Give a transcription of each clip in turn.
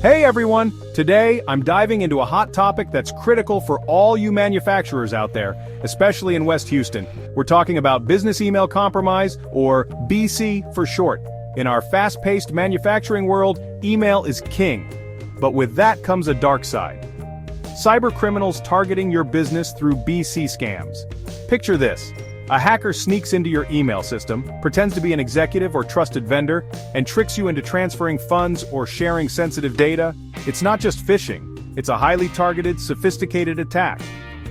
Hey everyone! Today, I'm diving into a hot topic that's critical for all you manufacturers out there, especially in West Houston. We're talking about business email compromise, or BC for short. In our fast-paced manufacturing world, email is king. But with that comes a dark side. Cybercriminals targeting your business through BC scams. Picture this. A hacker sneaks into your email system, pretends to be an executive or trusted vendor, and tricks you into transferring funds or sharing sensitive data. It's not just phishing, it's a highly targeted, sophisticated attack.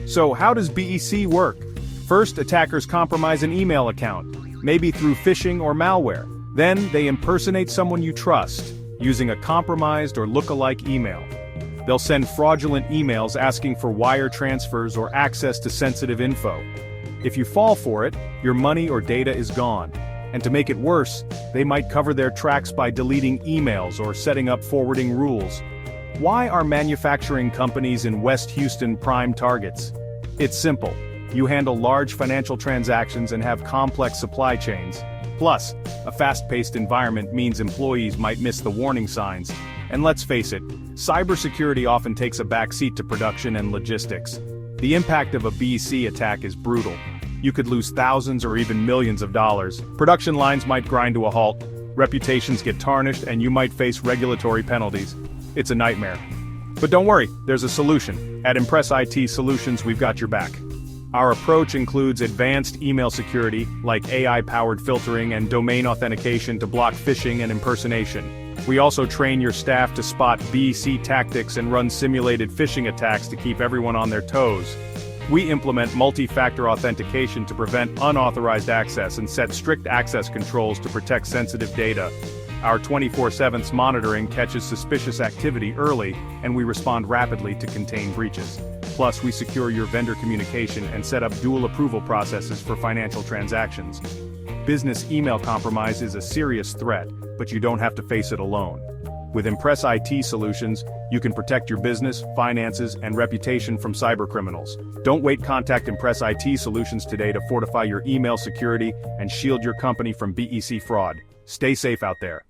So how does BEC work? First, attackers compromise an email account, maybe through phishing or malware. Then, they impersonate someone you trust, using a compromised or lookalike email. They'll send fraudulent emails asking for wire transfers or access to sensitive info. If you fall for it, your money or data is gone. And to make it worse, they might cover their tracks by deleting emails or setting up forwarding rules. Why are manufacturing companies in West Houston prime targets? It's simple. You handle large financial transactions and have complex supply chains. Plus, a fast-paced environment means employees might miss the warning signs. And let's face it, cybersecurity often takes a backseat to production and logistics. The impact of a BEC attack is brutal. You could lose thousands or even millions of dollars. Production lines might grind to a halt, reputations get tarnished, and you might face regulatory penalties. It's a nightmare. But don't worry, there's a solution. At Impress IT Solutions, we've got your back. Our approach includes advanced email security, like AI-powered filtering and domain authentication to block phishing and impersonation. We also train your staff to spot BEC tactics and run simulated phishing attacks to keep everyone on their toes. We implement multi-factor authentication to prevent unauthorized access and set strict access controls to protect sensitive data. Our 24/7 monitoring catches suspicious activity early, and we respond rapidly to contain breaches. Plus, we secure your vendor communication and set up dual approval processes for financial transactions. Business email compromise is a serious threat, but you don't have to face it alone. With Impress IT Solutions, you can protect your business, finances, and reputation from cybercriminals. Don't wait, contact Impress IT Solutions today to fortify your email security and shield your company from BEC fraud. Stay safe out there.